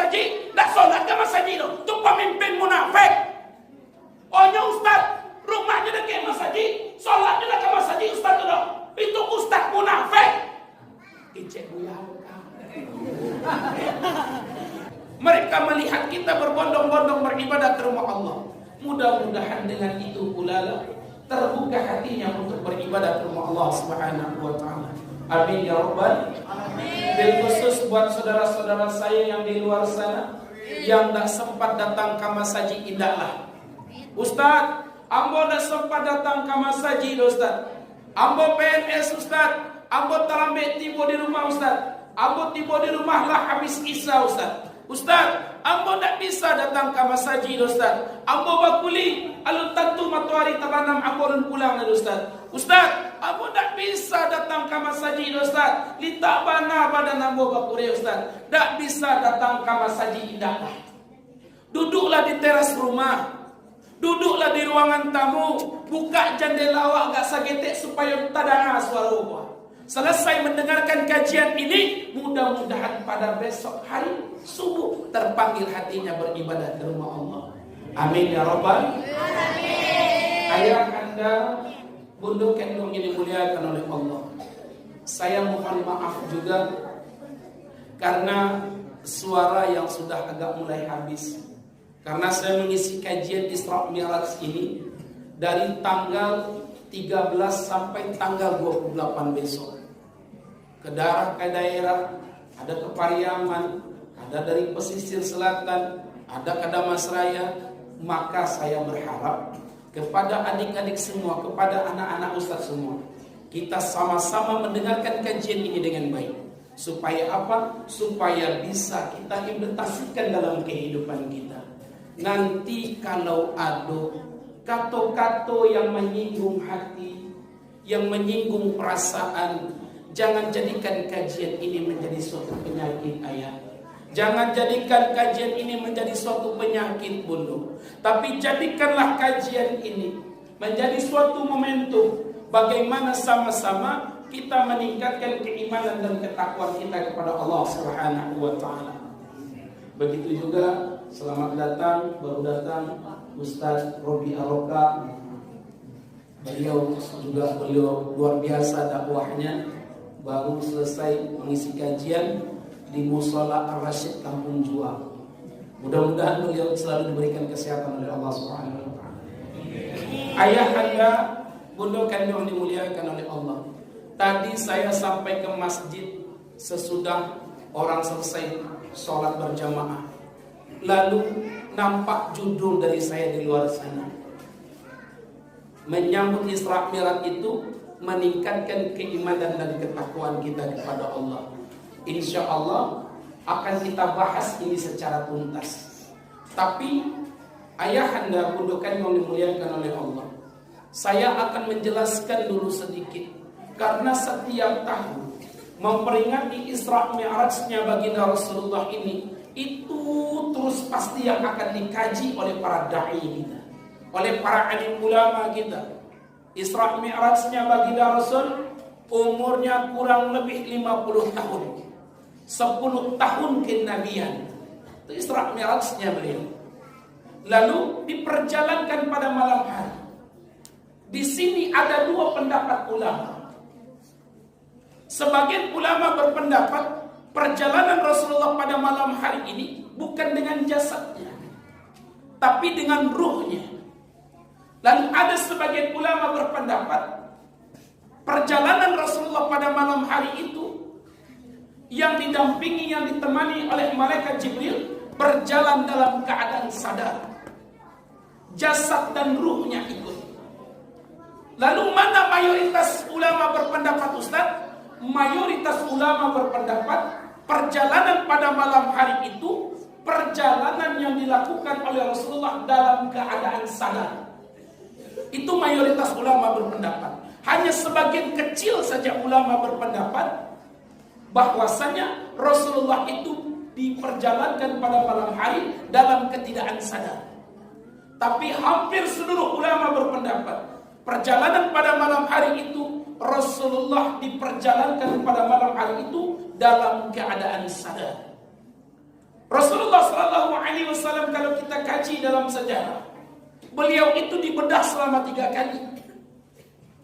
Saji, tak sholat ke Mas Saji itu. Itu pemimpin munafik. Ohnya Ustaz, rumahnya dekat Mas Saji, sholatnya dekat Mas Saji Ustaz itu. Itu Ustaz munafik. Icek buyau. Mereka melihat kita berbondong-bondong beribadah ke rumah Allah. Mudah-mudahan dengan itu pula terbuka hatinya untuk beribadah ke rumah Allah Subhanahu wa taala. Amin ya rabbal alamin. Bil khusus buat saudara-saudara saya yang di luar sana yang tak sempat datang ke masaji, indahlah. Ustaz, ambo tak sempat datang ke masaji Ustaz. Ambo PNS Ustaz. Ambo terlambat tiba di rumah Ustaz. Ambo tiba di rumah lah habis isya Ustaz. Ustaz, ambo tak bisa datang ke masjid Ustaz. Ambo bakuli, alun tentu matahari terbenam ambo dan pulang Ustaz. Ustaz, ambo tak bisa datang ke masjid Ustaz. Litak bana badan ambo bakuri Ustaz. Tak bisa datang ke masjid indah. Duduklah di teras rumah. Duduklah di ruangan tamu. Buka jendela awak agak sagetek supaya tak dengar suara Allah. Selesai mendengarkan kajian ini, mudah-mudahan pada besok hari subuh terpanggil hatinya beribadah di rumah Allah. Amin ya rabbal alamin. Ayah anda, bunda kandung ini dimuliakan oleh Allah. Saya mohon maaf juga karena suara yang sudah agak mulai habis. Karena saya mengisi kajian Isra Mi'raj ini dari tanggal 13 sampai tanggal 28 besok. Ke daerah, ada ke Pariaman, ada dari pesisir selatan, ada ke Damasraya. Maka saya berharap kepada adik-adik semua, kepada anak-anak ustaz semua, kita sama-sama mendengarkan kajian ini dengan baik. Supaya apa? Supaya bisa kita implementasikan dalam kehidupan kita. Nanti kalau ada kata-kata yang menyinggung hati, yang menyinggung perasaan, jangan jadikan kajian ini menjadi suatu penyakit ayah. Jangan jadikan kajian ini menjadi suatu penyakit bunda. Tapi jadikanlah kajian ini menjadi suatu momentum bagaimana sama-sama kita meningkatkan keimanan dan ketakwaan kita kepada Allah Subhanahu wa taala. Begitu juga selamat datang, baru datang Ustaz Robi Aroka. Beliau luar biasa dakwahnya. Baru selesai mengisi kajian di Musola Ar-Rasyid Kampung Juang. Mudah-mudahan beliau selalu diberikan kesehatan oleh Allah Subhanahu wa taala. Ayah anda, bunda kandung dimuliakan oleh Allah. Tadi saya sampai ke masjid sesudah orang selesai sholat berjamaah. Lalu nampak judul dari saya di luar sana. Menyambut Isra Mi'raj itu meningkatkan keimanan dan ketakwaan kita kepada Allah. Insya Allah akan kita bahas ini secara tuntas. Tapi ayah anda, bunda kandung dimuliakan oleh Allah, saya akan menjelaskan dulu sedikit. Karena setiap tahun memperingati Isra Mi'rajnya baginda Rasulullah ini, itu terus pasti yang akan dikaji oleh para da'i kita, oleh para alim ulama kita. Isra Mi'rajnya baginda Rasul umurnya kurang lebih 50 tahun. 10 tahun kenabian. Itu Isra Mi'rajnya beliau. Lalu diperjalankan pada malam hari. Di sini ada dua pendapat ulama. Sebagian ulama berpendapat perjalanan Rasulullah pada malam hari ini bukan dengan jasadnya, tapi dengan ruhnya. Lalu ada sebagian ulama berpendapat perjalanan Rasulullah pada malam hari itu yang didampingi, yang ditemani oleh malaikat Jibril, berjalan dalam keadaan sadar. Jasad dan ruhnya ikut. Lalu mana mayoritas ulama berpendapat Ustaz? Mayoritas ulama berpendapat perjalanan pada malam hari itu perjalanan yang dilakukan oleh Rasulullah dalam keadaan sadar. Itu mayoritas ulama berpendapat. Hanya sebagian kecil saja ulama berpendapat bahwasanya Rasulullah itu diperjalankan pada malam hari dalam ketidakadaan sadar. Tapi hampir seluruh ulama berpendapat perjalanan pada malam hari itu Rasulullah diperjalankan pada malam hari itu dalam keadaan sadar. Rasulullah Shallallahu Alaihi Wasallam kalau kita kaji dalam sejarah, beliau itu dibedah selama 3 kali.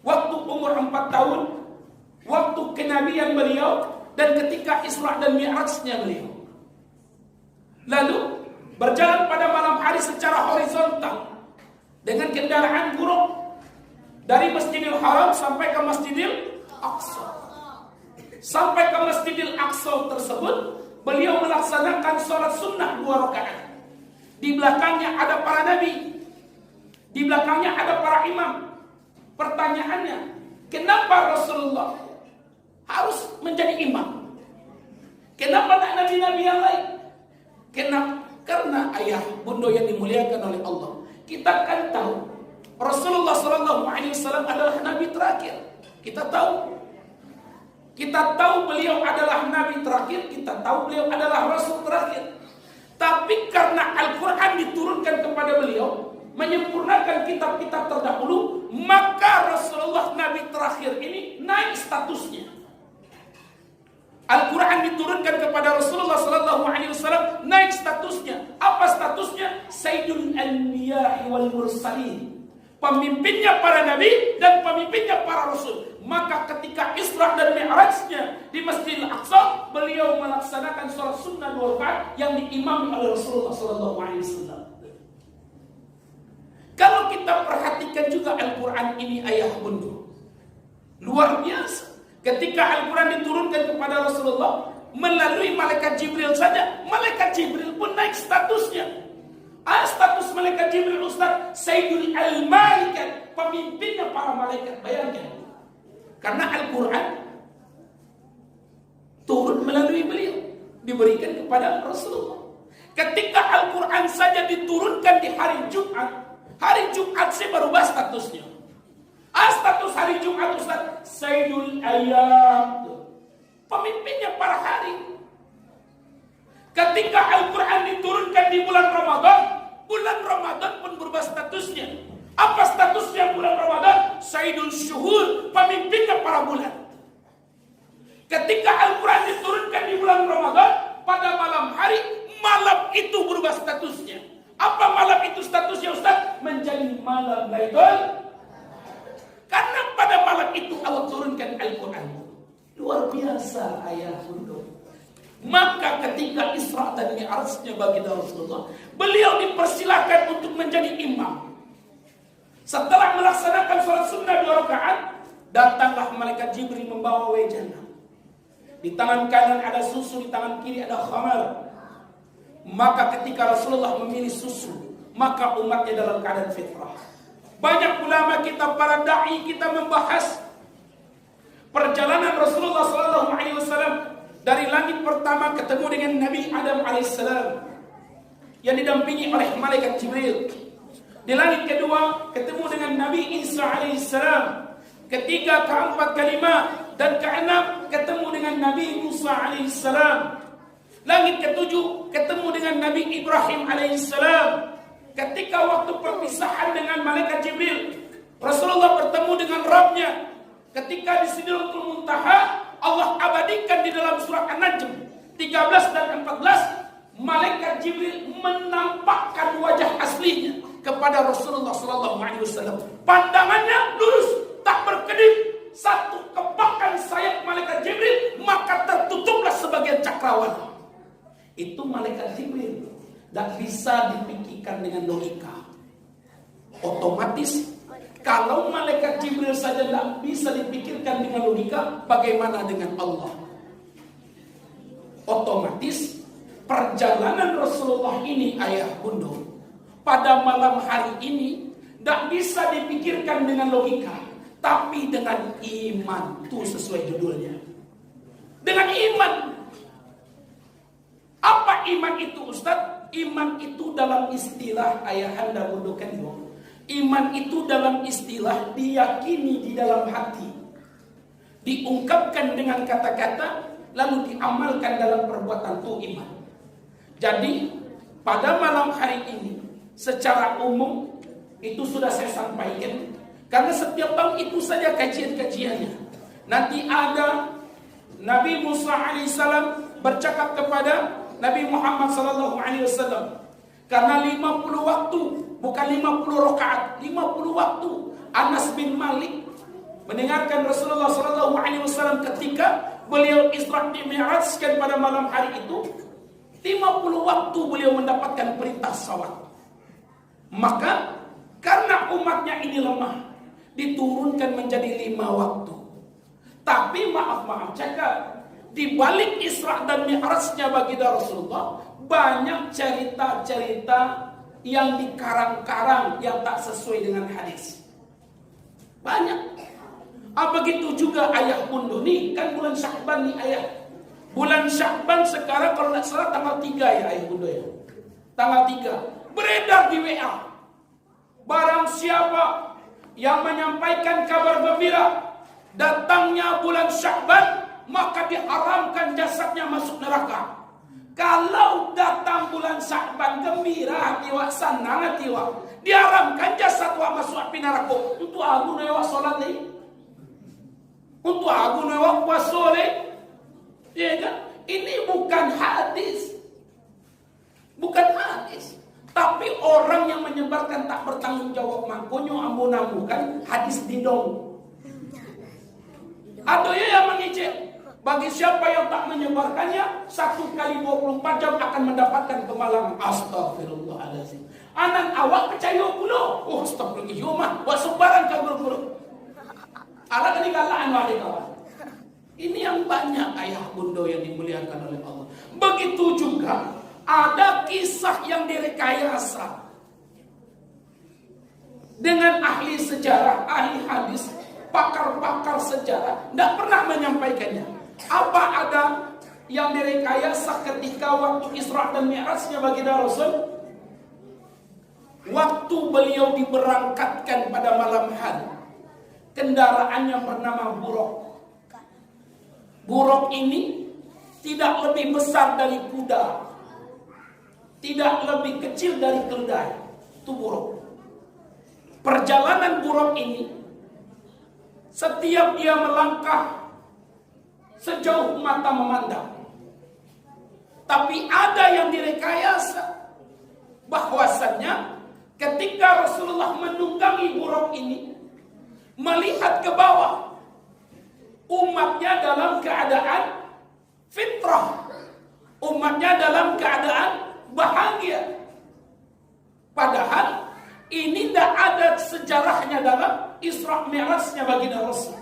Waktu umur 4 tahun, waktu kenabian beliau, dan ketika Isra dan Mi'rajnya beliau. Lalu berjalan pada malam hari secara horizontal dengan kendaraan buruk dari Masjidil Haram sampai ke Masjidil Aqsa. Sampai ke Masjidil Aqsa tersebut, beliau melaksanakan sholat sunnah 2 rakaat. Di belakangnya ada para nabi, di belakangnya ada para imam. Pertanyaannya, kenapa Rasulullah harus menjadi imam? Kenapa tak nabi-nabi yang lain? Kenapa? Karena ayah bunda yang dimuliakan oleh Allah. Kita kan tahu Rasulullah SAW adalah nabi terakhir. Kita tahu beliau adalah nabi terakhir. Kita tahu beliau adalah rasul terakhir. Tapi karena Al-Quran diturunkan kepada beliau, menyempurnakan kitab-kitab terdahulu, maka Rasulullah nabi terakhir ini naik statusnya. Al-Quran diturunkan kepada Rasulullah SAW, naik statusnya. Apa statusnya? Sayyidul Anbiya wal Mursalin, pemimpinnya para nabi dan pemimpinnya para rasul. Maka ketika Isra dan Mi'rajnya di Masjidil Aqsa, beliau melaksanakan sholat sunnah 2 rakaat yang diimami oleh Rasulullah SAW. Kalau kita perhatikan juga Al-Quran ini ayah bunda, luar biasa. Ketika Al-Quran diturunkan kepada Rasulullah melalui malaikat Jibril saja, malaikat Jibril pun naik statusnya. Status malaikat Jibril, Ustaz, Sayyidul Al-Malaikat, pemimpinnya para malaikat. Bayangkan, karena Al-Quran turun melalui beliau, diberikan kepada Rasulullah. Ketika Al-Quran saja diturunkan di hari Jumat sih berubah statusnya. Status hari Jumat, Ustaz, Sayyidul Ayyam, pemimpinnya para hari. Ketika Al-Quran diturunkan di bulan Ramadan pun berubah statusnya. Apa statusnya bulan Ramadan? Sayyidul Syuhur, pemimpinnya para bulan. Ketika Al-Quran diturunkan di bulan Ramadan, pada malam hari, malam itu berubah statusnya. Apa malam itu statusnya, Ustaz? Menjadi malam Lailatul. Karena pada malam itu Allah turunkan Al-Quran. Luar biasa ayah bunda. Maka ketika Isra dan Mi'rajnya baginda Rasulullah, beliau dipersilahkan untuk menjadi imam. Setelah melaksanakan sholat sunnah 2 rakaat, datanglah malaikat Jibril membawa wejana. Di tangan kanan ada susu, di tangan kiri ada khamar. Maka ketika Rasulullah memilih susu, maka umatnya dalam keadaan fitrah. Banyak ulama kita, para da'i kita membahas perjalanan Rasulullah SAW dari langit pertama ketemu dengan Nabi Adam alaihissalam yang didampingi oleh malaikat Jibril. Di langit kedua ketemu dengan Nabi Isa alaihissalam. Ketiga, keempat, kelima, dan keenam ketemu dengan Nabi Musa alaihissalam. Langit ketujuh ketemu dengan Nabi Ibrahim alaihissalam. Ketika waktu perpisahan dengan malaikat Jibril, Rasulullah bertemu dengan Rabbnya. Ketika di Sidratul Muntaha, Allah abadikan di dalam surah An-Najm 13 dan 14, malaikat Jibril menampakkan wajah aslinya kepada Rasulullah SAW. Pandangannya lurus, tak berkedip. Satu kepakan sayap malaikat Jibril, maka tertutuplah sebagian cakrawala. Itu malaikat Jibril. Tak bisa dipikirkan dengan logika. Otomatis kalau malaikat Jibril saja tidak bisa dipikirkan dengan logika, bagaimana dengan Allah? Otomatis perjalanan Rasulullah ini ayah bunda pada malam hari ini tidak bisa dipikirkan dengan logika, tapi dengan iman. Itu sesuai judulnya. Dengan iman. Apa iman itu, Ustaz? Iman itu dalam istilah ayahanda budukan. Iman itu dalam istilah diyakini di dalam hati, diungkapkan dengan kata-kata, lalu diamalkan dalam perbuatan, itu iman. Jadi pada malam hari ini secara umum itu sudah saya sampaikan, karena setiap tahun itu saja kajian-kajiannya. Nanti ada Nabi Musa alaihissalam bercakap kepada Nabi Muhammad sallallahu alaihi wasallam. Karena 50 waktu, bukan 50 rakaat, 50 waktu. Anas bin Malik mendengarkan Rasulullah sallallahu alaihi wasallam ketika beliau Isra Mi'rajkan pada malam hari itu, 50 waktu beliau mendapatkan perintah salat. Maka karena umatnya ini lemah, diturunkan menjadi 5 waktu. Tapi maaf cakap, di balik Isra dan Mi'rajnya baginda Rasulullah, banyak cerita-cerita yang dikarang-karang yang tak sesuai dengan hadis. Banyak. Begitu juga ayah bunda nih, kan bulan Sya'ban nih ayah. Bulan Sya'ban sekarang kalau tidak salah tanggal 3 ya ayah bunda ya. Tanggal 3. Beredar di WA. Barang siapa yang menyampaikan kabar gembira datangnya bulan Sya'ban, maka diharamkan jasadnya masuk neraka. Kalau datang bulan Sya'ban gembira tiwa senang tiwa, diharamkan jasad wa masuk api neraka. Untuk aku newa salat nih. Untuk aku newa puasa nih. Ya kan? Ini bukan hadis. Bukan hadis. Tapi orang yang menyebarkan tak bertanggung jawab, makanya amun-amukan hadis didong. Ada yang mengijek. Bagi siapa yang tak menyebarkannya, 1 kali 24 jam akan mendapatkan kemalangan. Astagfirullahaladzim. Anak awak percaya pula. Oh astagfirullah. Buat sebaran kabar pula. Anak ini galaan wahai kawan. Ini yang banyak ayah bunda yang dimuliakan oleh Allah. Begitu juga ada kisah yang direkayasa dengan ahli sejarah, ahli hadis, pakar-pakar sejarah tidak pernah menyampaikannya. Apa ada yang direkayasa ketika waktu Isra dan Mi'rajnya baginda Rasul? Waktu beliau diberangkatkan pada malam hari, kendaraannya bernama buruk. Buruk ini tidak lebih besar dari kuda, tidak lebih kecil dari keledai. Itu buruk. Perjalanan buruk ini, setiap dia melangkah sejauh mata memandang. Tapi ada yang direkayasa, bahwasannya ketika Rasulullah menunggangi buruk ini, melihat ke bawah, umatnya dalam keadaan fitrah, umatnya dalam keadaan bahagia. Padahal ini tidak ada sejarahnya dalam Isra Mi'rajnya baginda Rasul.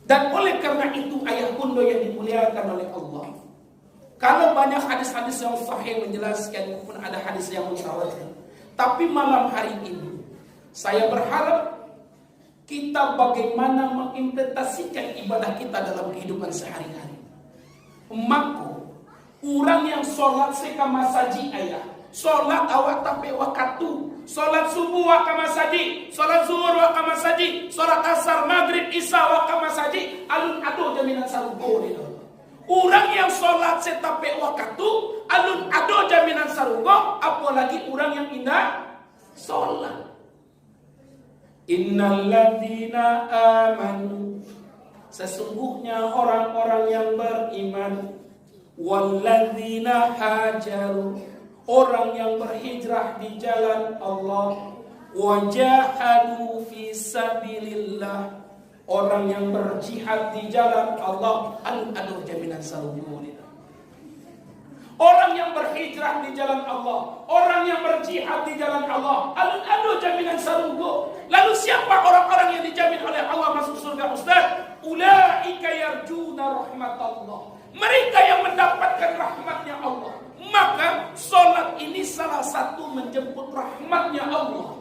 Dan oleh karena itu ayah bunda yang dimuliakan oleh Allah, kalau banyak hadis-hadis yang sahih menjelaskan maupun ada hadis yang mutawatir, tapi malam hari ini saya berharap kita bagaimana mengimplementasikan ibadah kita dalam kehidupan sehari-hari. Maka orang yang sholat sekama saji ayah, sholat awak tapi waktu, sholat subuh wakama saji, sholat zuhur wakama saji, sholat asar, maghrib, isya wakama saji, alun ado jaminan sarunggo itu. Orang yang sholat setape waktu, alun ado jaminan sarunggo, apalagi orang yang indah sholat. Innal ladzina amanu, sesungguhnya orang-orang yang beriman, walladzina hajaru, orang yang berhijrah di jalan Allah, wajahadu fi sabilillah, orang yang berjihad di jalan Allah, al-adu jaminan sarunggo. Orang yang berhijrah di jalan Allah, orang yang berjihad di jalan Allah, al-adu jaminan sarunggo. Lalu siapa orang-orang yang dijamin oleh Allah masuk surga Ustaz? Ulaika yarjuna rahmatallah. Mereka yang mendapatkan rahmatnya Allah. Maka sholat ini salah satu menjemput rahmatnya Allah.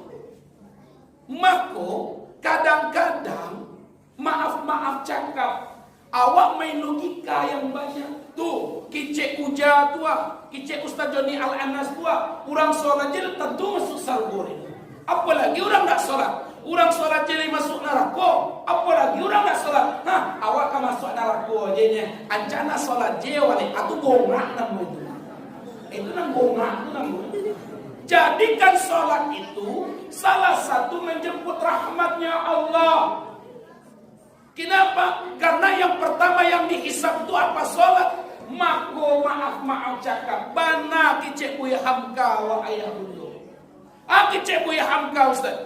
Maka kadang-kadang maaf cakap, awak main logika yang banyak. Tuh, kicik uja tua, kicik Ustaz Joni Al-Anas tua, orang sholat je tentu masuk surga. Apalagi orang tak sholat. Orang sholat je masuk neraka. Apalagi orang tak sholat. Nah, awak kan masuk neraka je nya. Ancana sholat je wali atu gongak namanya. Itu nang gongak tu nang. Jadikan sholat itu salah satu menjemput rahmatnya Allah. Kenapa? Karena yang pertama yang dihisab itu apa? Sholat. Mako maaf cakap. Bana kicik buya hamka wa ayah bunda. Kicik buya hamka Ustaz.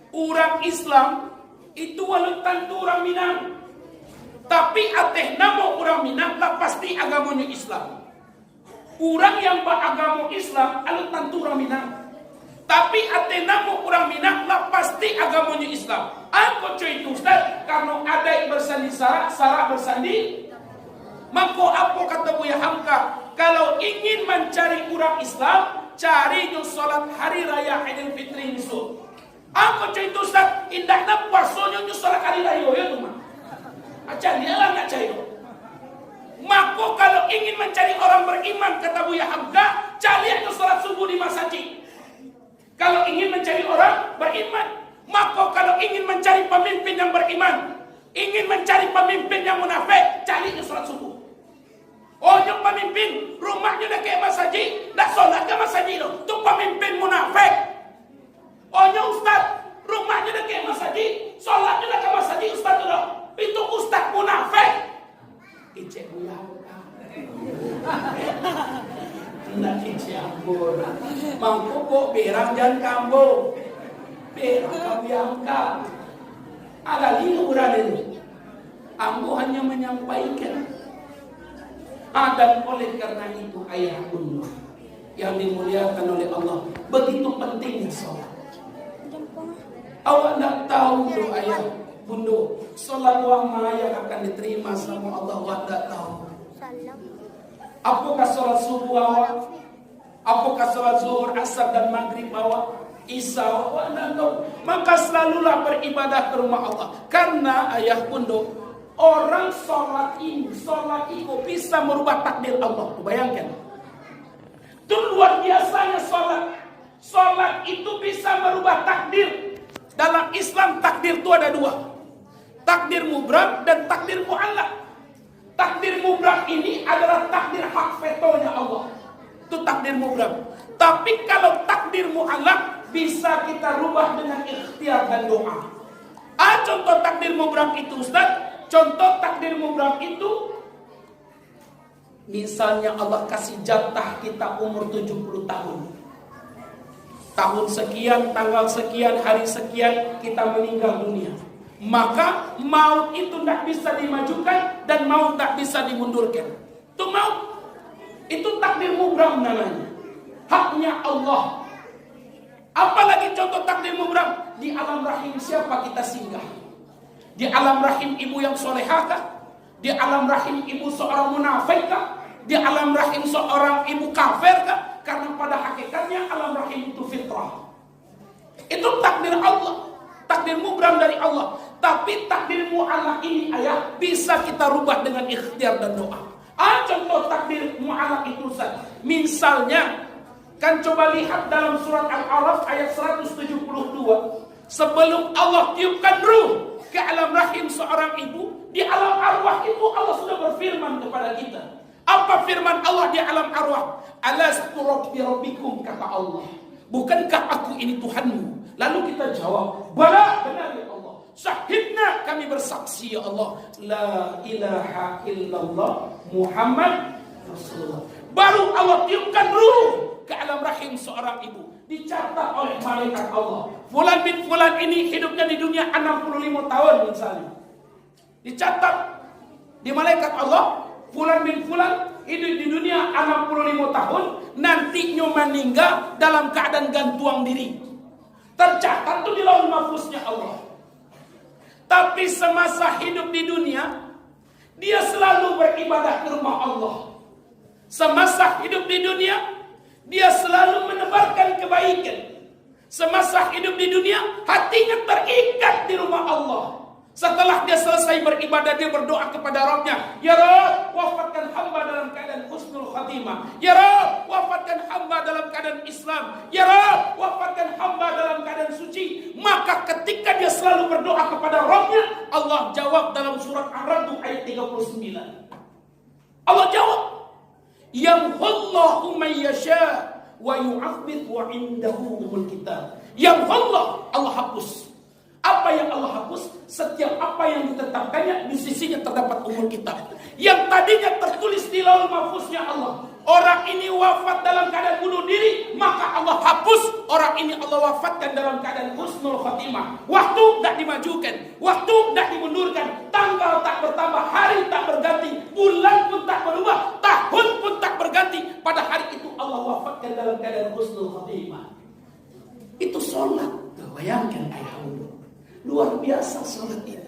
Orang Islam itu walau tentu orang Minang. Tapi ateh nama orang Minang lah pasti agamanya Islam. Orang yang beragama Islam walau tentu orang Minang. Tapi ateh nama orang Minang lah pasti agamanya Islam. Aku cuy itu Ustaz, karena ada yang bersandi Sarah bersandi. Maka apa kata Buya Hamka? Kalau ingin mencari orang Islam, cari salat hari raya Idul Fitri besok. Aku cuy itu Ustaz, indahnya puasanya salat hari raya ya tuh mah. Aja dia lah nggak cari. Maka kalau ingin mencari orang beriman kata Buya Hamka, cari aja salat subuh di masjid. Kalau ingin mencari orang beriman, maka kalau ingin mencari pemimpin yang beriman, ingin mencari pemimpin yang munafik, cari salat subuh. Oh, yang pemimpin rumahnya dah kayak masjid, dah solat ke masjid tu pemimpin munafik. Oh, yang ustaz rumahnya dah kayak masjid, solatnya dah ke masjid ustaz tu dah. Itu ustaz munafik. Icek Buya nak icek ambur. Mangko kok berang jan kambo. Berang kabiangka. Ada liuran ini. Ambo hanya menyampaikan. Dan oleh karena itu ayah bunda yang dimuliakan oleh Allah, begitu pentingnya sholat. Awak nak tahu doa ayah bunda, sholat wama yang akan diterima sama Allah, awak tak tahu. Apakah sholat subuh awak? Apakah sholat zuhur, asar dan maghrib awak? Isya awak tak tahu. Maka selalulah beribadah ke rumah Allah. Karena ayah bunda, orang sholat itu bisa merubah takdir Allah. Bayangkan. Itu luar biasanya sholat. Sholat itu bisa merubah takdir. Dalam Islam takdir itu ada dua. Takdir mubram dan takdir mu'allaq. Takdir mubram ini adalah takdir hak vetonya Allah. Itu takdir mubram. Tapi kalau takdir mu'allaq bisa kita rubah dengan ikhtiar dan doa. Contoh takdir mubram itu Ustaz. Contoh takdir mubram itu, misalnya Allah kasih jatah kita umur 70 tahun. Tahun sekian, tanggal sekian, hari sekian kita meninggal dunia. Maka maut itu tidak bisa dimajukan dan maut tak bisa dimundurkan. Itu maut. Itu takdir mubram namanya. Haknya Allah. Apalagi contoh takdir mubram, di alam rahim siapa kita singgah? Di alam rahim ibu yang solehah? Di alam rahim ibu seorang munafik? Di alam rahim seorang ibu kafir? Karena pada hakikatnya alam rahim itu fitrah. Itu takdir Allah, takdir mubram dari Allah. Tapi takdir mu'allaq ini ayah bisa kita rubah dengan ikhtiar dan doa. Contoh takdir mu'allaq itu Ustaz. Misalnya, kan coba lihat dalam surat Al-A'raf ayat 172. Sebelum Allah tiupkan ruh ke alam rahim seorang ibu, di alam arwah itu Allah sudah berfirman kepada kita. Apa firman Allah di alam arwah? Alastu rabbikum, kata Allah. Bukankah aku ini Tuhanmu? Lalu kita jawab, bala, benar ya Allah. Syahidna, kami bersaksi ya Allah. La ilaha illallah Muhammad Rasulullah. Baru Allah tiupkan ruh ke alam rahim seorang ibu. Dicatat oleh malaikat Allah. Fulan bin Fulan ini hidupnya di dunia 65 tahun misalnya. Dicatat di malaikat Allah, Fulan bin Fulan hidup di dunia 65 tahun, nantinya meninggal dalam keadaan gantung diri. Tercatat itu di lauh mahfuznya Allah. Tapi semasa hidup di dunia, dia selalu beribadah ke rumah Allah. Semasa hidup di dunia, dia selalu menebarkan kebaikan. Semasa hidup di dunia, hatinya terikat di rumah Allah. Setelah dia selesai beribadah, dia berdoa kepada Rabbnya, Ya Rabb, wafatkan hamba dalam keadaan husnul khatimah. Ya Rabb, wafatkan hamba dalam keadaan Islam. Ya Rabb, wafatkan hamba dalam keadaan suci. Maka ketika dia selalu berdoa kepada Rabbnya, Allah jawab dalam surat Ar-Ra'd ayat 39. Allah jawab, Yamhullahu man yasha wa yu'abbid wa indahu umul kitab. Yamhullah, Allah hapus. Apa yang Allah hapus? Setiap apa yang ditetapkannya di sisinya terdapat umur kitab. Yang tadinya tertulis di Lauhul Mahfuznya Allah. Orang ini wafat dalam keadaan bunuh diri, maka Allah hapus. Orang ini Allah wafatkan dalam keadaan husnul khotimah. Waktu tak dimajukan, waktu tak dimundurkan, tanggal tak bertambah, hari tak berganti, bulan pun tak berubah, tahun pun tak berganti. Pada hari itu Allah wafatkan dalam keadaan husnul khotimah. Itu sholat. Bayangkan ayah Allah. Luar biasa sholat ini.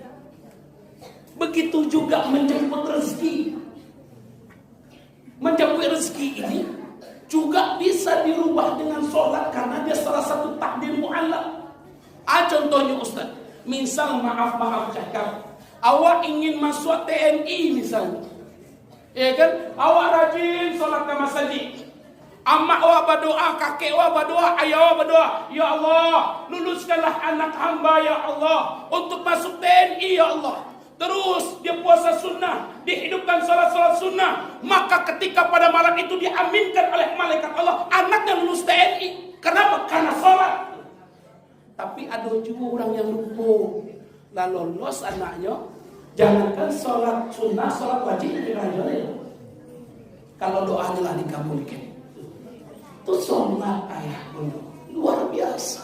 Begitu juga menjemput rezeki. Menjemput rezeki ini juga bisa dirubah dengan sholat, karena dia salah satu takdir mu'allaq. Contohnya Ustaz, misal maaf cakap, awak ingin masuk TNI misalnya, ya kan? Awak rajin sholat ke masjid. Amak awak berdoa, kakek awak berdoa, ayah awak berdoa, ya Allah, luluskanlah anak hamba ya Allah untuk masuk TNI ya Allah. Terus dia puasa sunnah, dihidupkan salat sunnah. Maka ketika pada malam itu diaminkan oleh malaikat Allah, anaknya lulus TNI. Kenapa? Karena salat. Tapi ada juga orang yang lupa, lalu lolos anaknya. Jangankan salat sunnah, salat wajib juga ya. Kalau doanya lah dikabulkan. Itu sholat ayah bunda luar biasa.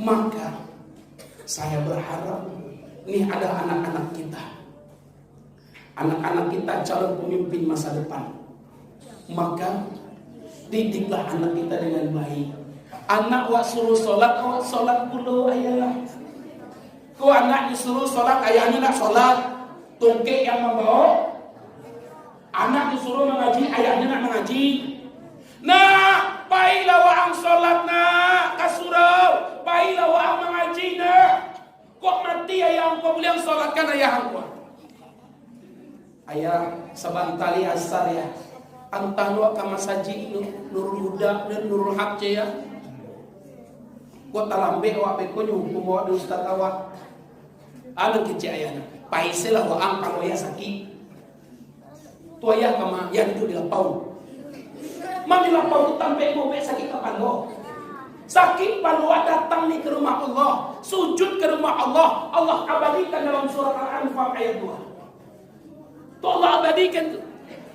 Maka saya berharap ini ada anak-anak kita, anak-anak kita calon pemimpin masa depan. Maka didiklah anak kita dengan baik. Anak wak suruh sholat, awak sholat dulu ayah. Kau anak disuruh sholat, ayahnya nak sholat. Tungkek yang membawa. Anak disuruh mengaji, ayahnya nak mengaji. Nah, baiklah waang sholat nak kasurau, baiklah waang mengaji nak. Kok mati ayah engkau boleh sholatkan ayah engkau? Ayah sebantali asar ya. Antang wak kamasajid Nurul Huda dan Nurul Haq ya. Kok talambe wak beko nyumpung wak di ustaz awak. Ada kecil ayahnya. Paisilah waang kalau ayah sakit. Tu ayah kama yang itu di lapau. Mami lapau tu tampe gobe sakit kapan lo? Sakit palua datang nih ke rumah Allah, sujud ke rumah Allah. Allah abadikan dalam surat Al-Anfal ayat 2. Tuh Allah abadikan tuh.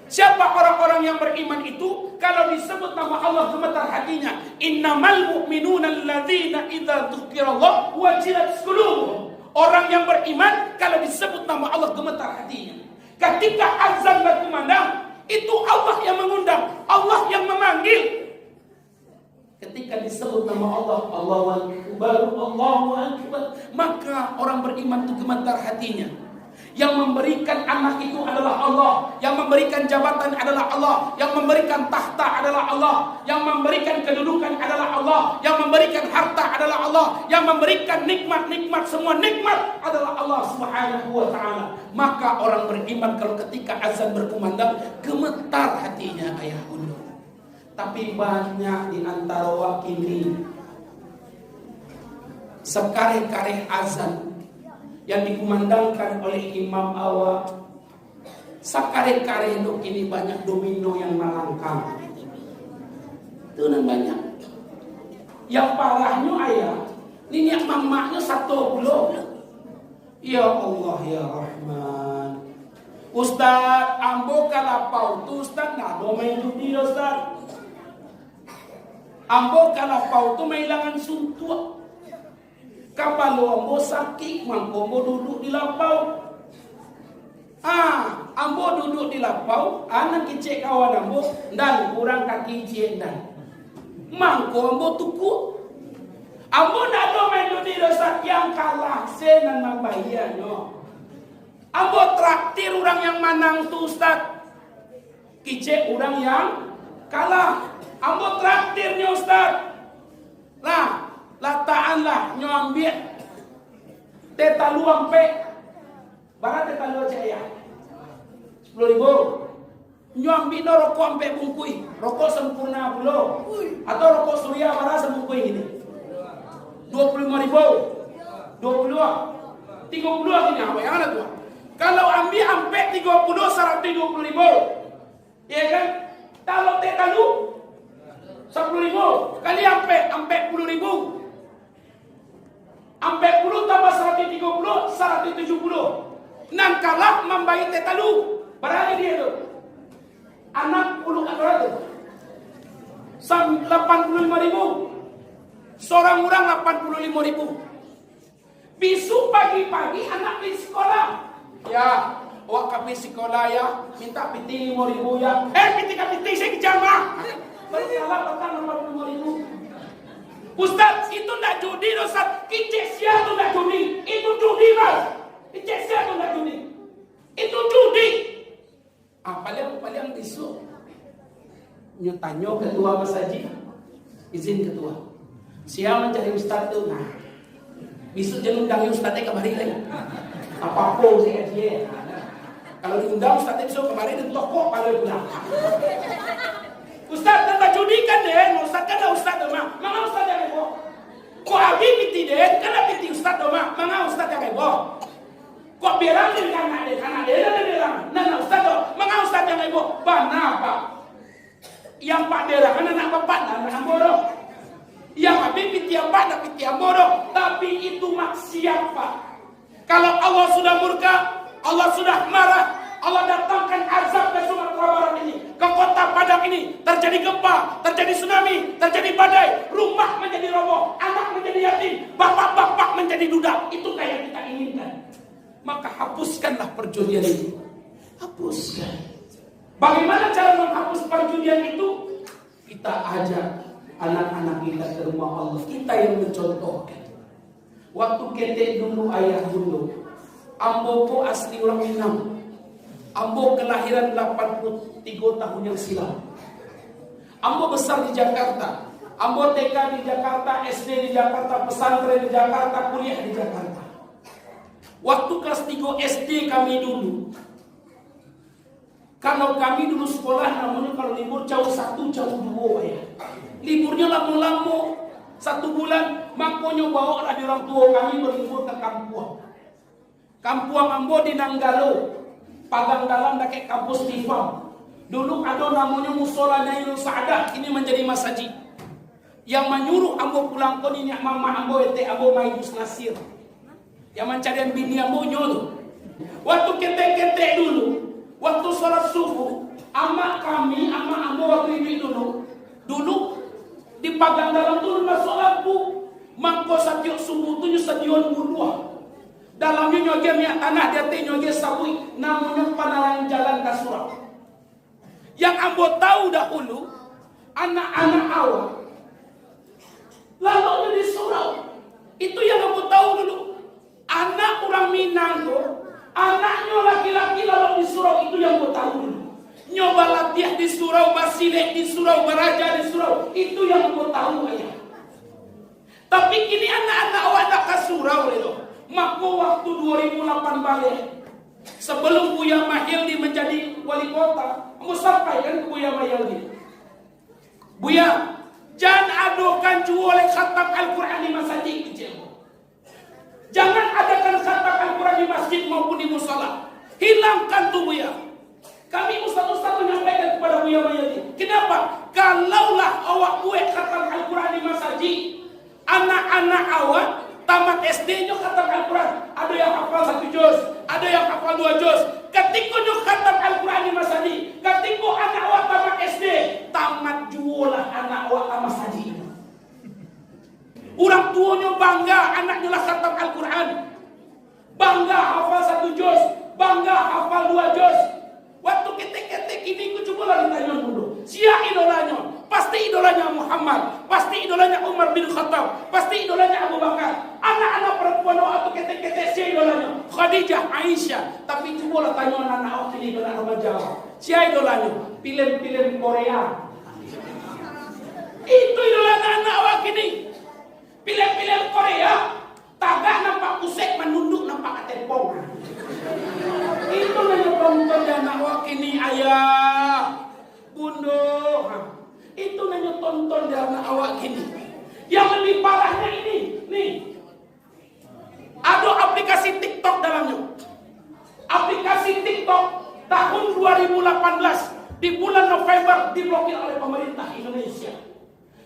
Siapa orang-orang yang beriman itu? Kalau disebut nama Allah gemetar hatinya. Innamal mu'minuna alladzina idza dzukirallah wajilat qulubuhum. Orang yang beriman kalau disebut nama Allah gemetar hatinya. Ketika azan berkumandang, itu Allah yang mengundang, Allah yang memanggil. Ketika disebut nama Allah, Allahu Akbar, Allahu Akbar, maka orang beriman itu gemetar hatinya. Yang memberikan anak itu adalah Allah, yang memberikan jabatan adalah Allah, yang memberikan tahta adalah Allah, yang memberikan kedudukan adalah Allah, yang memberikan harta adalah Allah, yang memberikan nikmat-nikmat, semua nikmat adalah Allah Subhanahu wa taala. Maka orang beriman kalau ketika azan berkumandang gemetar hatinya ayah bunda. Tapi banyak di antara wakili sekare-kare azan yang dikumandangkan oleh imam awak, sakare-kare itu ini banyak domino yang melangkang. Itu nan banyak. Yang parahnya ayah, ini mamaknya satu belum. Ya Allah ya Rahman. Ustaz, ambo kalapau tu Ustaz, nah domain judi Ustaz. Ambo kalapau tu mailangan suntua. Kapal ambo sakit, mangko ambo duduk di lapau. Ambo duduk di lapau, anak kecil kawan ambo, dan kurang kaki cik dan. Mangko ambo tuku. Ambo nak domain judi Ustaz yang kalah, senan membayarnya. Ambo traktir orang yang menang tu Ustaz. Kicik orang yang kalah. Ambo traktirnya Ustaz. Nah, lataan nyambil. Teta luang pe. Barang teta luang caya. 10.000. Nyambil no rokok ampe bungkui. Rokok sempurna belum. Atau rokok surya barang sebungkui ini. 25.000. 20. 30 ini apa yang ada tuh? Kalau ambil sampai 30 120.000, ya kan? Kalau teka lu 10.000 kali sampai 10.000, Ampe puluh tambah 130, 170. Nan kalah membayi tetalu. Berapa dia tu? 60 atau 85.000. Seorang orang 85.000. Besok pagi-pagi anak pergi sekolah. Ya, awak kami sekolah ya, minta piti 5.000 ya. Piti saya kejamah. Bersalah petang 85.000. Ustaz, itu nak judi Ustaz. Kicik sia tu nak judi. Itu judi mas. Kicik sia tu nak judi. Itu judi. Paling besok. Tanya ketua masjid. Izin ketua. Siapa mencari ustaz tu? Nah, besok jangan undang ustaznya kemari lagi. Apa-apa saya dia. Kalau diundang ustaznya besok kemari dan toko pada pulang. Ustaz tak judi kan deh? Ustaz kan ada ustaz doma. Mana ustaz yang heboh? Kok abi piti deh? Kan ada piti ustaz doma. Mana ustaz yang heboh? Kok berang di anak dia ada berang. Nana ustaz doma. Mana ustaz yang heboh? Bana apa? Yang pak derang kan anak bapak dan anak bodoh. Yang habis piti apa nak piti bodoh. Tapi itu maksiat pak. Kalau Allah sudah murka, Allah sudah marah, Allah datangkan azab ke Sumatera Barat ini, ke kota Padang ini, terjadi gempa, terjadi tsunami, terjadi badai, rumah menjadi roboh, anak menjadi yatim, bapak-bapak menjadi duda. Itu kayak kita inginkan. Maka hapuskanlah perjudian itu. Hapuskan. Bagaimana cara menghapus perjudian itu? Kita ajak anak-anak kita ke rumah Allah. Kita yang mencontohkan. Waktu ketek dulu ayah dulu, ambo po asli orang Minang. Ambo kelahiran 83 tahun yang silam. Ambo besar di Jakarta. Ambo TK di Jakarta, SD di Jakarta, pesantren di Jakarta, kuliah di Jakarta. Waktu kelas 3 SD kami dulu, kalau kami dulu sekolah namanya kalau libur jauh 1, jauh 2 ya. Liburnya lama-lama 1 bulan, makanya bawa lah di orang tua kami berlibur ke Kampuang. Kampuang Ambo di Nanggalo, Pagang Dalam dekat kampus Tifam. Dulu ada namanya Musola Nailul Sa'adah, ini menjadi masjid. Yang menyuruh Ambo pulang kon ini mama Ambo ete Ambo Maidus Nasir. Yang mencarian bini Ambo nyolo. Waktu ketek-ketek dulu, waktu sholat subuh, ama Ambo waktu itu dulu di Pagang Dalam dulu masuk lampu, mangko satiok subuh tu stadion Buruah. Dalamnya nyoge minyak tanah, dia teh nyoge sabui, namanya Panaran Jalan Kasurau. Yang Ambo tahu dahulu, anak-anak awal lalu di surau. Itu yang Ambo tahu dulu. Anak orang Minang tuh, anaknya laki-laki lalu di surau, itu yang Ambo tahu dulu. Nyoba latihan di surau, basilek di surau, baraja di surau, itu yang Ambo tahu ayah. Tapi kini anak-anak awak nak ke surau itu. Maka waktu 2008 balik, sebelum Buya Mahildi menjadi wali kota, aku sampaikan ke Buya Mahildi, Buya, jangan adokan jual khatam Al-Quran di masjid kecil. Jangan adakan khatam Al-Quran di masjid maupun di musola. Hilangkan tuh Buya. Kami ustaz-ustaz menyampaikan kepada Buya Mahildi. Kenapa? Kalaulah awak buat khatam Al-Quran di masjid, anak-anak awak tamat SD-nya khatam Al-Quran. Ada yang hafal 1 juz, ada yang hafal 2 juz. Ketika nyo khatam Al-Quran di masjid, ketika anak awak tamat SD, tamat jualah anak awak tamat masjid. Orang tuanya bangga anaknya lah khatam Al-Quran. Bangga hafal 1 juz, bangga hafal 2 juz. Waktu ketek-ketek ini ku coba lah ditanya dulu. Siapa idolanya? Pasti idolanya Muhammad, pasti idolanya Umar bin Khattab, pasti idolanya Abu Bakar. Anak-anak perempuan waktu ketek-ketek siapa idolanya? Khadijah, Aisyah. Tapi coba lah tanya anak-anak waktu ini idola orang Jawa. Siapa idolanya? Film-film Korea. Itu idola anak-anak waktu ini. Film-film Korea. Tagak nampak pusek, menunduk nampak ketempong. Itu nonton anak waktu ini ayah, bunda. Itu nanya tonton di anak awak gini. Yang lebih parahnya ini, nih, ada aplikasi TikTok dalamnya. Aplikasi TikTok tahun 2018 di bulan November diblokir oleh pemerintah Indonesia.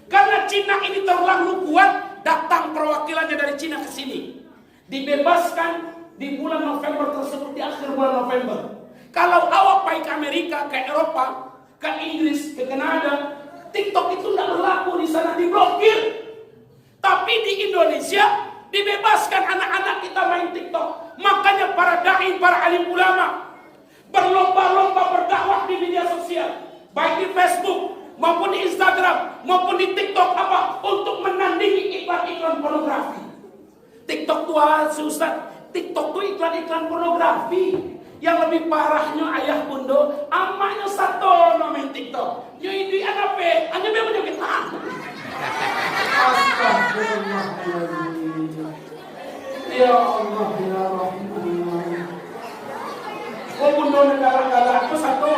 Karena Cina ini terlalu kuat, datang perwakilannya dari Cina ke sini. Dibebaskan di bulan November tersebut, di akhir bulan November. Kalau awak pergi ke Amerika, ke Eropa, ke Inggris, ke Kanada, TikTok itu tidak berlaku di sana, diblokir. Tapi di Indonesia dibebaskan anak-anak kita main TikTok. Makanya para dai, para alim ulama berlomba-lomba berdakwah di media sosial, baik di Facebook maupun di Instagram maupun di TikTok untuk menandingi iklan-iklan pornografi. TikTok tuh Ustaz, TikTok tuh iklan-iklan pornografi. Yang lebih parahnya ayah bunda, amaknya satu main TikTok. Nyoi di anak pe, hanya dia menjoget Astagfirullahaladzim. Ya Allah ya Rahman. Kau bunda negara-negara aku satu.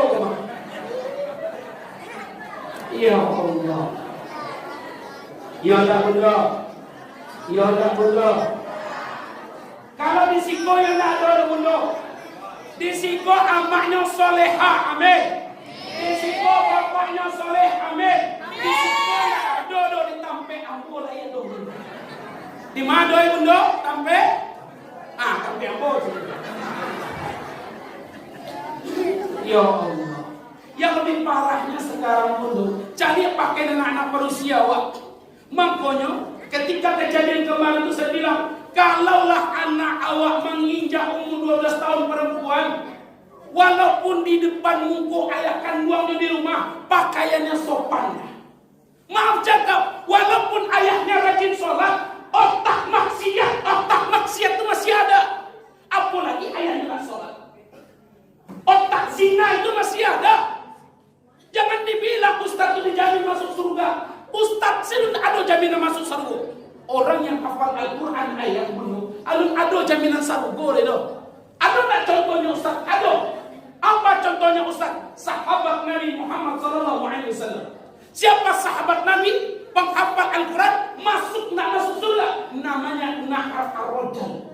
Ya Allah. Ya Allah bunda. Ya Allah bunda. Kalau di Siko yang tidak ada bunda. Di Siko amaknya soleha, amin. Di Siko bapaknya soleh, amin. Di Siko ada ditampe ampun lah ya dong. Di mana doi bunda? Tampe? Tampe ampun. Ya Allah. Yang lebih parahnya sekarang bunda, cari pakai anak-anak manusia wak. Makanya ketika kejadian kemarin itu saya bilang, kalaulah anak awak menginjak umur 12 tahun perempuan, walaupun di depan muka ayah kandungnya di rumah, pakaiannya sopan. Maaf cakap, walaupun ayahnya rajin sholat, otak maksiat itu masih ada. Apalagi ayahnya nggak sholat. Otak zina itu masih ada. Jangan dibilang Ustaz itu dijamin masuk surga. Ustaz sudah ada jaminan masuk surga. Orang yang hafal Al-Quran ayat bunuh, alun ada jaminan surga boleh doh. Ada tak contohnya Ustaz? Ada. Apa contohnya Ustaz? Sahabat Nabi Muhammad SAW. Siapa sahabat Nabi penghafal Al-Quran masuk surga? Namanya Nahar Ar-Rajal.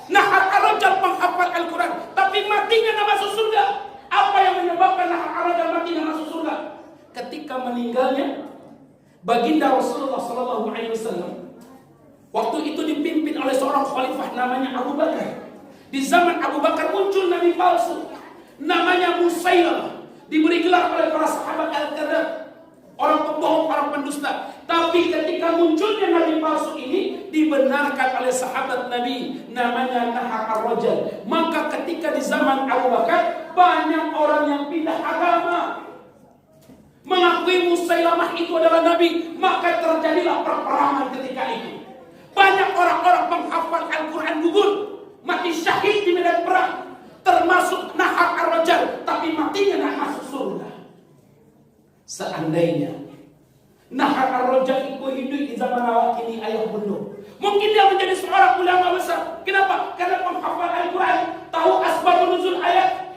Nahar Ar-Rajal penghafal Al-Quran, tapi matinya tak masuk surga. Apa yang menyebabkan Nahar Ar-Rajal matinya masuk surga? Ketika meninggalnya baginda Rasulullah SAW, waktu itu dipimpin oleh seorang khalifah namanya Abu Bakar. Di zaman Abu Bakar muncul nabi palsu namanya Musailamah, diberi gelar oleh para sahabat Al-Kadzab, orang pembohong, orang pendusta. Tapi ketika munculnya nabi palsu ini dibenarkan oleh sahabat Nabi namanya Nahar Ar-Rajal. Maka ketika di zaman Abu Bakar banyak orang yang pindah agama, mengakui Musailamah itu adalah nabi, maka terjadilah perperangan ketika itu. Banyak orang-orang penghafal Al-Quran gugur, mati syahid di medan perang, termasuk Nahar Ar-Rajal, tapi matinya tidak masuk surga. Seandainya Nahar Ar-Rajal itu hidup di zaman awak ini ayah bunda, mungkin dia menjadi seorang ulama besar. Kenapa? Karena penghafal Al-Quran, tahu asbabun nuzul ayat.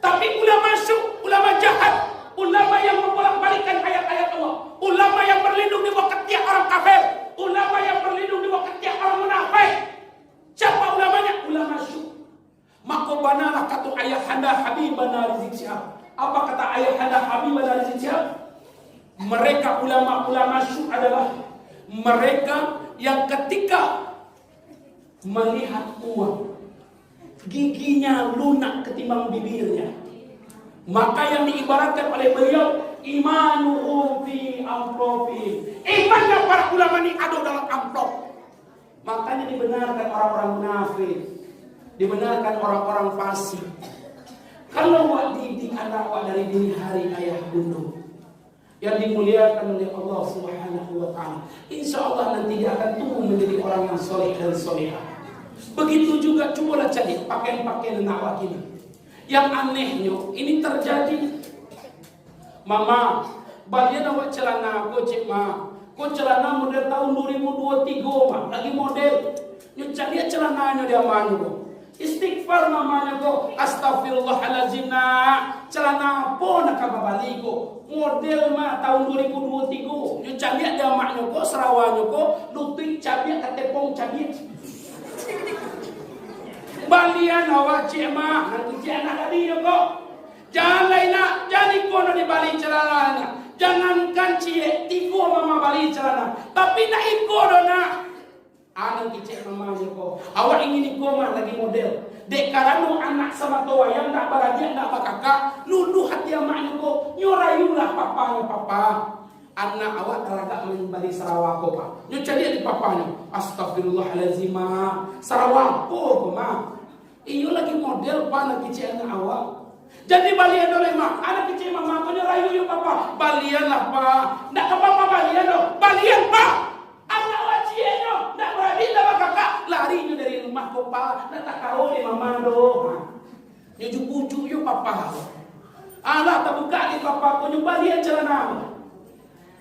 Tapi ulama syuk, ulama jahat, ulama yang membolak-balikan ayat-ayat Allah, ulama yang berlindung di bawah ketiak orang kafir, ulama yang berlindung di bawah ketiak orang munafik. Siapa ulamanya? Ulama syuk. Maka banalah kata ayahanda Habibana Rizik Syihab. Apa kata ayahanda Habibana Rizik Syihab? Mereka ulama-ulama syuk adalah mereka yang ketika melihat uang, giginya lunak ketimbang bibirnya. Maka yang diibaratkan oleh beliau, imanuhum fi amplopihim. Imannya para ulama ini ada dalam amplop. Makanya dibenarkan orang-orang munafik, dibenarkan orang-orang fasik. Kalau wak didik anak wak dari dini hari ayah bunda yang dimuliakan oleh Allah Subhanahu wa ta'ala, insya Allah nanti dia akan tumbuh menjadi orang yang soleh dan solehah. Begitu juga cobalah cari pakaian-pakaian anak wak ini. Yang anehnya ini terjadi. Mama, bagian awak celana aku cik ma, kau celana model tahun 2023 mah, lagi model. Nyucak dia celananya dia manu. Istighfar mamanya kok, astagfirullahalazim nak. Celana apa nak kababali kok? Model mah tahun 2023. Nyucak dia maknya kok, serawanya kok, lutut cabiak ketepong cabiak. Balian awak cik mah, nanti cik anak tadi kok. Jangan lain nak, jadi kono di balik celana. Jangankan cik bali celana. Tapi nak iko dona. Anak kicik mamanya ko. Awak ingin iko mah lagi model. Dek karanu anak sama tua yang tak baraja tak kakak. Nuduh hati amaknya ko. Nyorayulah papanya papa. Anak awak teragak menimbali Sarawak ko pa. Nyo jadi di papanya. Astagfirullahalazim. Sarawak ko ma. Iyo lagi model pa anak kicik anak awak. Jadi balian oleh mak. Anak kecil mama ko nyorayu yung papa. Balian lah pa. Ndak ke papa balian do. Balian pa. Anak wajie nyo. Ndak berani lah kakak. Lari nyo dari rumah ko pa. Ndak tak karo di mama do. Nyo jupu-jupu yung papa. Alah tak buka di papa ko. Nyo balian celana.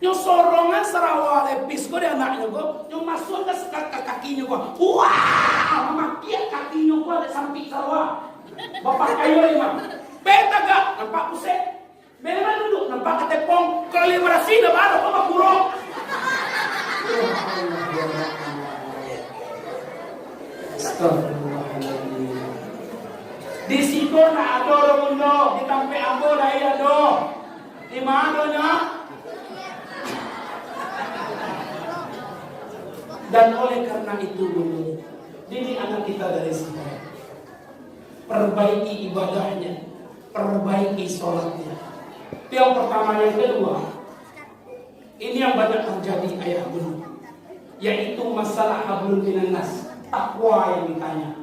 Nyo sorongan Sarawak lepis ko di anaknya ko. Nyo masuk ke kakinya ko. Wah, memakian kakinya ko ada samping Sarawak. Bapak kayu lima. Beta gak nampak pusat. Memang duduk nampak ketepong. Kalau liberasi dah baru apa kurang. Astagfirullahaladzim. Di situ nak ada orang mundo. Di kampe ambo dah ada. Di mana nya? Dan oleh karena itu dulu, didik anak kita dari sini. Perbaiki ibadahnya, perbaiki sholatnya. Itu yang pertama. Yang kedua, ini yang banyak terjadi ayah bunda, yaitu masalah hablum minannas, takwa yang ditanya,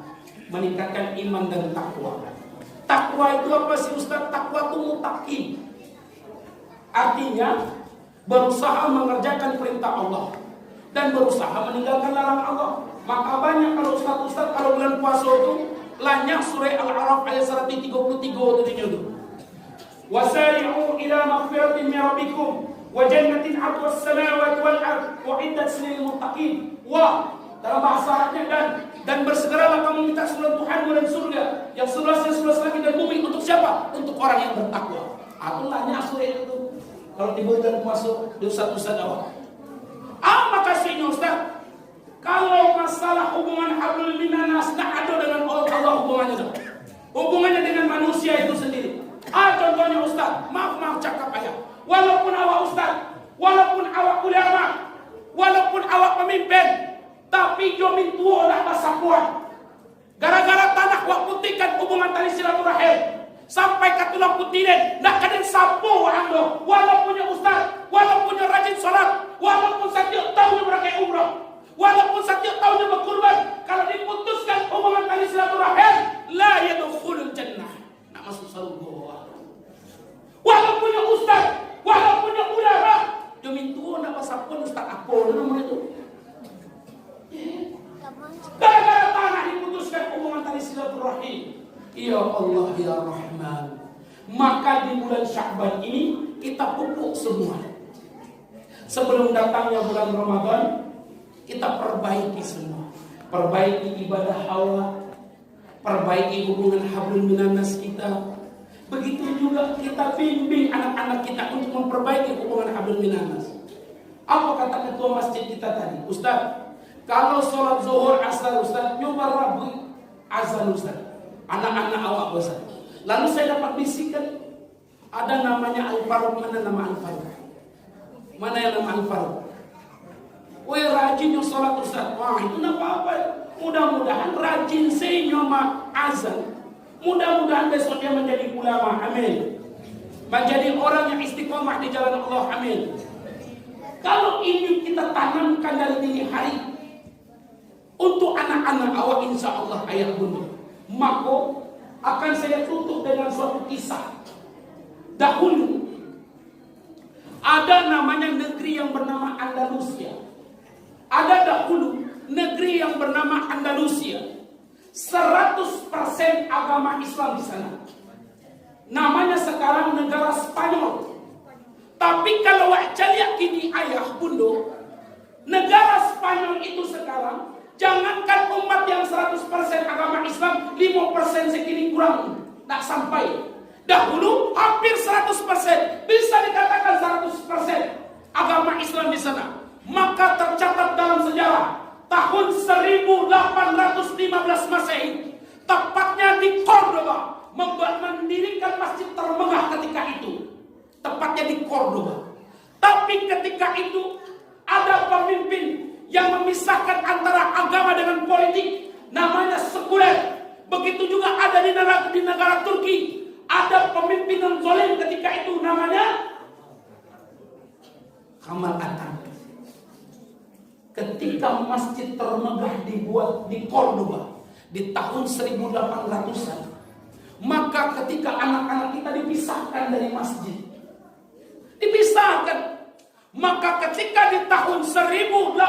meningkatkan iman dan takwa. Takwa itu apa sih Ustaz? Takwa itu mutakin, artinya berusaha mengerjakan perintah Allah dan berusaha meninggalkan larangan Allah. Maka banyak kalau Ustaz kalau bulan puasa itu lanyah surah Al-A'raf ayat 133 itu. Wasari'u ila maghfiratin min rabbikum wa jannatin 'arduha as-samawati wal ardh u'iddat lil muttaqin. Wah, dalam bahasa Arabnya dan bersegeralah kamu minta surga Tuhanmu dan surga yang seluasnya seluas langit dan bumi. Untuk siapa? Untuk orang yang bertakwa. Aku lanyah surah itu. Kalau tiba dan masuk di ustaz awak. Makasihnya Ustaz. Kalau masalah hubungan hablum minannas tak ada dengan Allah hubungannya. Hubungannya dengan manusia itu sendiri. Contohnya Ustaz, maaf cakap ayah. Walaupun awak Ustaz, walaupun awak ulama, walaupun awak pemimpin, tapi jomin tua lah bahasa kuat. Gara-gara tanah wak putihkan hubungan tali silaturahim. Sampai ke tulang putihnya, nak kadang sapu ando. Walaupunnya Ustaz, walaupunnya rajin sholat, walaupun setiap tahun berakai umrah, walaupun setiap tahunnya berkurban, kalau diputuskan hubungan tali silaturahim, la yadkhulul jannah, nak masuk surga. Walaupunnya Ustaz, walaupunnya ulama, demi tuh nak pasapun Ustaz apa namanya itu? Gara-gara tanah diputuskan hubungan tali silaturahim. Ya Allah ya Rahman. Maka di bulan Sya'ban ini kita pupuk semua. Sebelum datangnya bulan Ramadan, kita perbaiki semua. Perbaiki ibadah awal, perbaiki hubungan hablum minannas kita. Begitu juga kita bimbing anak-anak kita untuk memperbaiki hubungan hablum minannas. Apa kata ketua masjid kita tadi? Ustaz, kalau sholat zuhur asar Ustaz, nyoba rabu azan Ustaz. Anak-anak awak Ustaz. Lalu saya dapat bisikan, ada namanya Al-Faruq. Mana nama Al-Faruq? Mana yang nama Al-Faruq? Weh rajin yang sholat Ustaz. Wah itu nak apa-apa. Mudah-mudahan rajin saya nyoma azan. Mudah-mudahan besok dia menjadi ulama. Amin. Menjadi orang yang istiqomah di jalan Allah. Amin. Kalau ini kita tanamkan dari dini hari untuk anak-anak awak, insya Allah ayah bunda. Maka akan saya tutup dengan suatu kisah. Dahulu ada namanya negeri yang bernama Andalusia. Ada dahulu negeri yang bernama Andalusia. 100% agama Islam di sana. Namanya sekarang negara Spanyol. Tapi kalau wajah lihat kini ayah bunda, negara Spanyol itu sekarang, jangankan umat yang 100% agama Islam, 5% segini kurang, tak sampai. Dahulu hampir 100%, bisa dikatakan 100% agama Islam di sana. Maka tercatat dalam sejarah tahun 1815 Masehi, tepatnya di Cordoba, mendirikan masjid termegah ketika itu. Tepatnya di Cordoba. Tapi ketika itu Ada pemimpin yang memisahkan antara agama dengan politik, namanya sekuler. Begitu juga ada di negara Turki. Ada pemimpin yang zalim ketika itu, namanya Kemal Atatürk. Ketika masjid termegah dibuat di Cordoba di tahun 1800-an, maka ketika anak-anak kita dipisahkan dari masjid, dipisahkan. Maka ketika di tahun 1883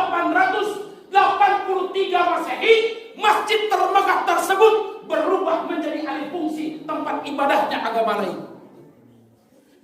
Masehi, masjid termegah tersebut berubah menjadi alih fungsi tempat ibadahnya agama lain.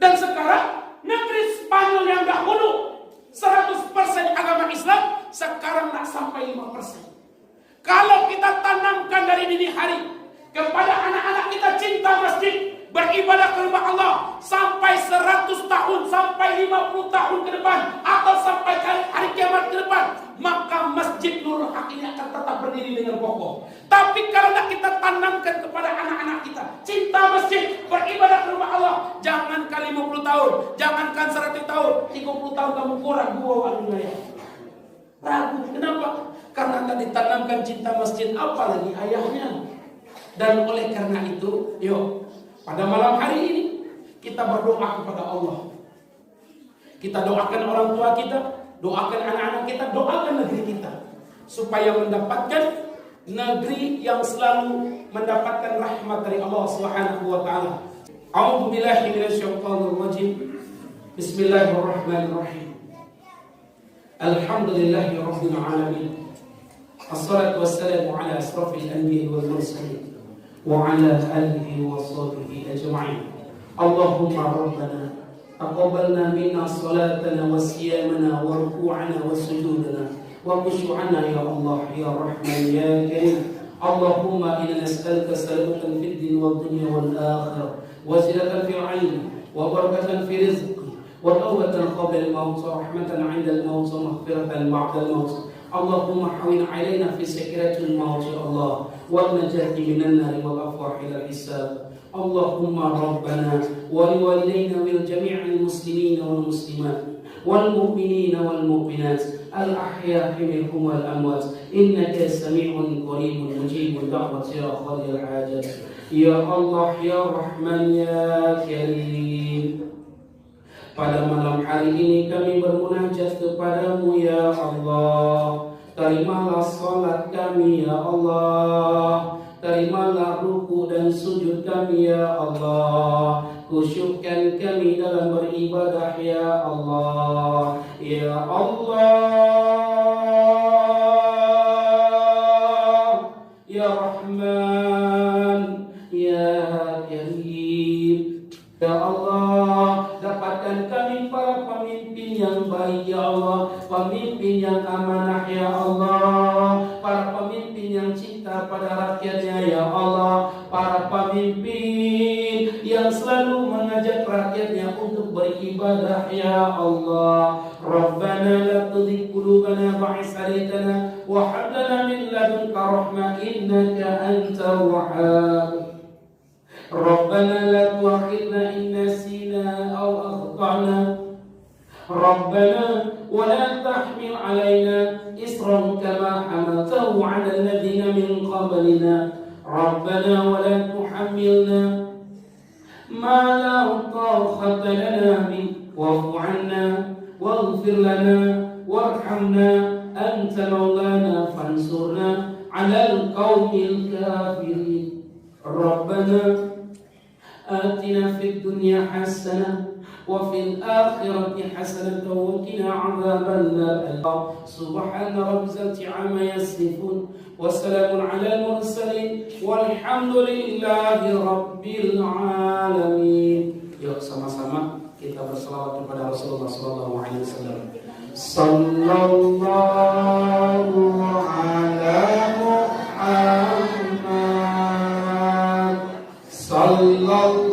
Dan sekarang negeri Spanyol yang dahulu 100% agama Islam, sekarang tak sampai 5%. Kalau kita tanamkan dari dini hari kepada anak-anak kita cinta masjid, beribadah ke rumah Allah sampai 100 tahun, sampai 50 tahun ke depan, atau sampai hari kiamat ke depan, maka Masjid Nurul Haq ini akan tetap berdiri dengan kokoh. Tapi kalau kita tanamkan kepada anak-anak kita cinta masjid, beribadah ke rumah Allah, jangankan 50 tahun, jangankan 100 tahun, 30 tahun kamu kurang gua wilayah. Ragu, kenapa? Karena tak ditanamkan cinta masjid, apalagi ayahnya. Dan oleh karena itu, yuk, pada malam hari ini kita berdoa kepada Allah. Kita doakan orang tua kita, doakan anak-anak kita, doakan negeri kita, supaya mendapatkan negeri yang selalu mendapatkan rahmat dari Allah Subhanahu wa taala. A'udzu billahi minasyaitonir rajim. Bismillahirrahmanirrahim. Alhamdulillahi rabbil alamin. Assalatu wassalamu ala asrafil anbiya'i wal mursalin وعلى آله وصحبه أجمعين. اللهم ربنا تقبلنا منا صلاتنا وصيامنا وركوعنا وسجودنا وخشوعنا يا الله يا رحمن يا كريم. اللهم إنا نسألك سلامة في الدين والدنيا والآخرة، وزيادة في العلم، وبركة في رزق، وتوبة قبل الموت، ورحمة عند الموت، ومغفرة بعد الموت. اللهم حوين علينا في سكرة الموت يا الله، والنجاة من النار والأفراح إلى الحساب. اللهم ربنا ولوالدينا ولجميع المسلمين والمسلمات والمؤمنين والمؤمنات الأحياء منهم والأموات، إنك سميع قريب مجيب الدعوة يا قاضي الحاجات. يا الله يا رحمن يا كريم. Pada malam hari ini kami bermunajat kepadamu ya Allah. Terimalah salat kami ya Allah. Terimalah ruku dan sujud kami ya Allah. Khusyukkan kami dalam beribadah ya Allah. Ya Allah, ya Rahman, ya Karim. Ya Allah, dapatkan kami para pemimpin yang baik ya Allah, pemimpin yang amanah ya Allah, para pemimpin yang cinta pada rakyatnya ya Allah, para pemimpin yang selalu mengajak rakyatnya untuk beribadah ya Allah. Rabbana la tuzigh qulubana ba'da idh hadaytana wa hab lana min ladunka rahmah innaka antal wahhab. ربنا لا تؤاخذنا إن نسينا أو أخطأنا ربنا ولا تحمل علينا إصرا كما حملته على الذين من قبلنا ربنا ولا تحملنا ما لا طاقة لنا به واعف عنا واغفر لنا وارحمنا أنت مولانا فانصرنا على القوم الكافرين ربنا آتنا في الدنيا حسنة وفي الآخرة حسنة وقنا عذاب النار. سبحان ربك عما يصفون وسلام على المرسلين والحمد لله رب العالمين. Yuk sama-sama kita berselawat kepada Rasulullah sallallahu alaihi wasallam. Sallallahu ala Muhammad sallallahu